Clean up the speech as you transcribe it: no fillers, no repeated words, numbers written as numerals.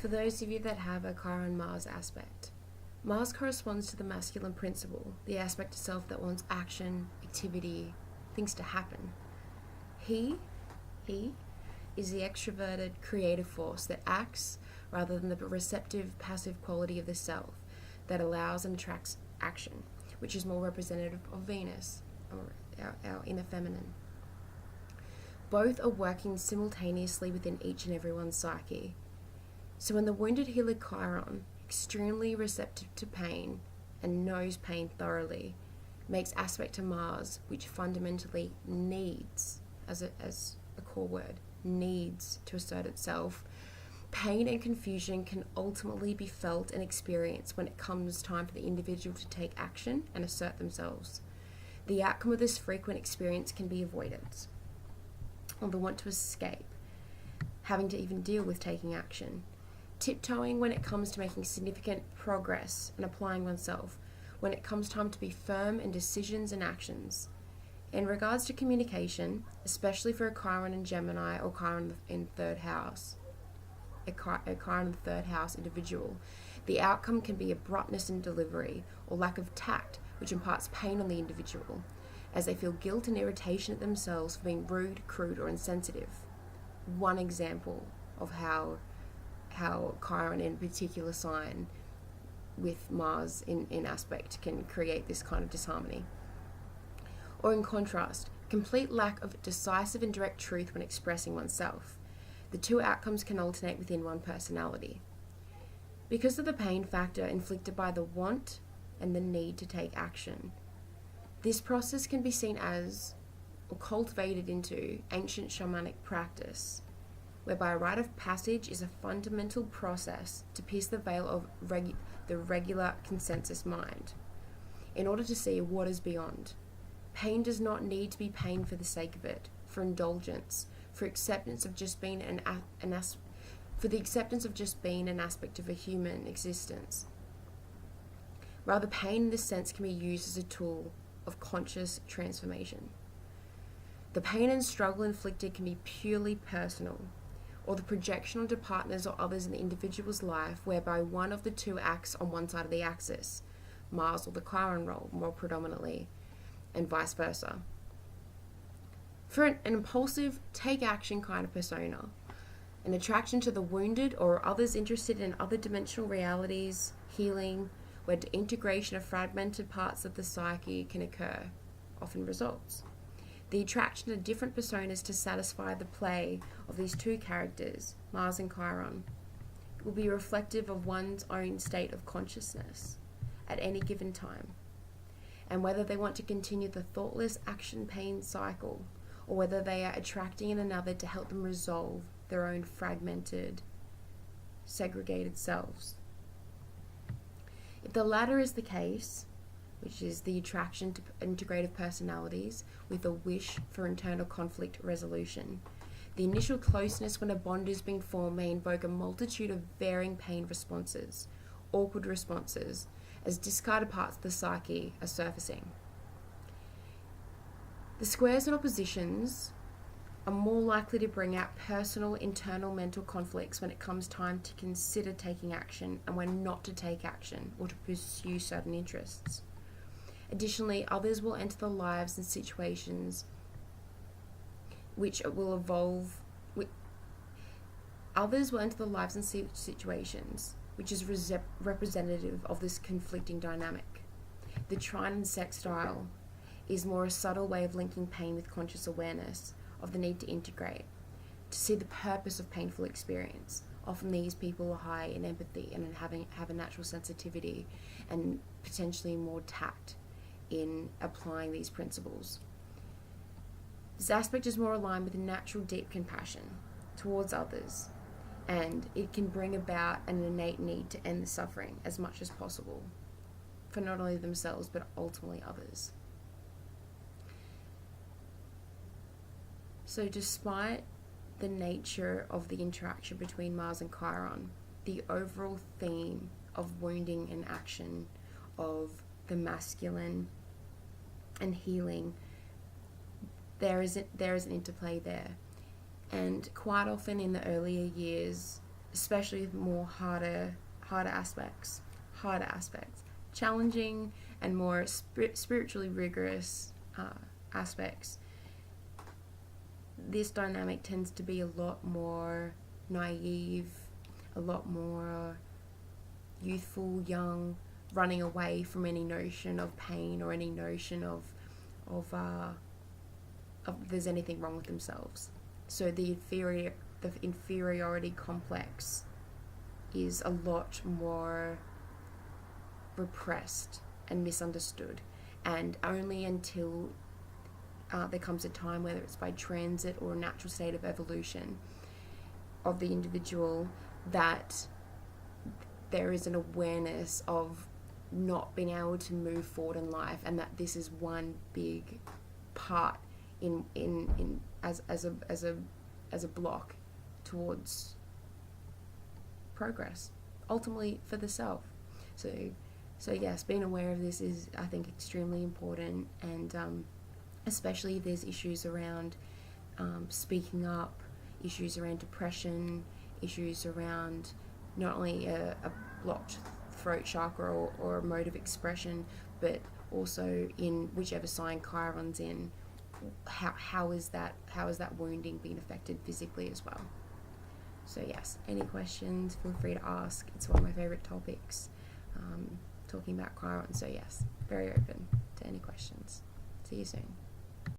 For those of you that have a Chiron Mars aspect, Mars corresponds to the masculine principle, the aspect of self that wants action, activity, things to happen. He is the extroverted creative force that acts rather than the receptive passive quality of the self that allows and attracts action, which is more representative of Venus, or our inner feminine. Both are working simultaneously within each and everyone's psyche. So when the wounded healer Chiron, extremely receptive to pain and knows pain thoroughly, makes aspect to Mars, which fundamentally needs, as a core word, needs to assert itself, pain and confusion can ultimately be felt and experienced when it comes time for the individual to take action and assert themselves. The outcome of this frequent experience can be avoidance, or the want to escape, having to even deal with taking action. Tiptoeing when it comes to making significant progress and applying oneself, when it comes time to be firm in decisions and actions. In regards to communication, especially for a Chiron in Gemini or Chiron in third house, a Chiron in the third house individual, the outcome can be abruptness in delivery or lack of tact, which imparts pain on the individual, as they feel guilt and irritation at themselves for being rude, crude, or insensitive. One example of how Chiron in a particular sign with Mars in aspect can create this kind of disharmony. Or in contrast, complete lack of decisive and direct truth when expressing oneself. The two outcomes can alternate within one personality. Because of the pain factor inflicted by the want and the need to take action, this process can be seen as, or cultivated into, ancient shamanic practice, whereby a rite of passage is a fundamental process to pierce the veil of the regular consensus mind, in order to see what is beyond. Pain does not need to be pain for the sake of it, for indulgence, for acceptance of just being for the acceptance of just being an aspect of a human existence. Rather, pain in this sense can be used as a tool of conscious transformation. The pain and struggle inflicted can be purely personal, or the projection onto partners or others in the individual's life, whereby one of the two acts on one side of the axis, Mars or the Chiron role more predominantly, and vice versa. For an impulsive, take action kind of persona, an attraction to the wounded or others interested in other dimensional realities, healing, where the integration of fragmented parts of the psyche can occur, often results. The attraction to different personas to satisfy the play of these two characters, Mars and Chiron, will be reflective of one's own state of consciousness at any given time, and whether they want to continue the thoughtless action pain cycle, or whether they are attracting in another to help them resolve their own fragmented, segregated selves. If the latter is the case, which is the attraction to integrative personalities with a wish for internal conflict resolution, the initial closeness when a bond is being formed may invoke a multitude of varying pain responses, awkward responses, as discarded parts of the psyche are surfacing. The squares and oppositions are more likely to bring out personal, internal mental conflicts when it comes time to consider taking action and when not to take action or to pursue certain interests. Additionally, others will enter the lives and situations which will evolve. Others will enter the lives and situations which is representative of this conflicting dynamic. The Triton sextile is more a subtle way of linking pain with conscious awareness of the need to integrate, to see the purpose of painful experience. Often these people are high in empathy and have a natural sensitivity and potentially more tact in applying these principles. This aspect is more aligned with a natural deep compassion towards others, and it can bring about an innate need to end the suffering as much as possible for not only themselves but ultimately others. So despite the nature of the interaction between Mars and Chiron, the overall theme of wounding and action, of the masculine and healing, there is an interplay there. And quite often in the earlier years especially with more harder aspects, challenging and more spiritually rigorous aspects, this dynamic tends to be a lot more naive, a lot more youthful, young, running away from any notion of pain or any notion of there's anything wrong with themselves. So the inferiority complex is a lot more repressed and misunderstood, and only until there comes a time, whether it's by transit or a natural state of evolution of the individual, that there is an awareness of not being able to move forward in life, and that this is one big part in as a block towards progress, ultimately for the self. So yes, being aware of this is, I think, extremely important, and especially if there's issues around speaking up, issues around depression, issues around not only a blocked throat chakra or a mode of expression, but also in whichever sign Chiron's in, how is that wounding being affected physically as well. So yes, any questions, feel free to ask. It's one of my favourite topics, talking about Chiron. So yes, very open to any questions. See you soon.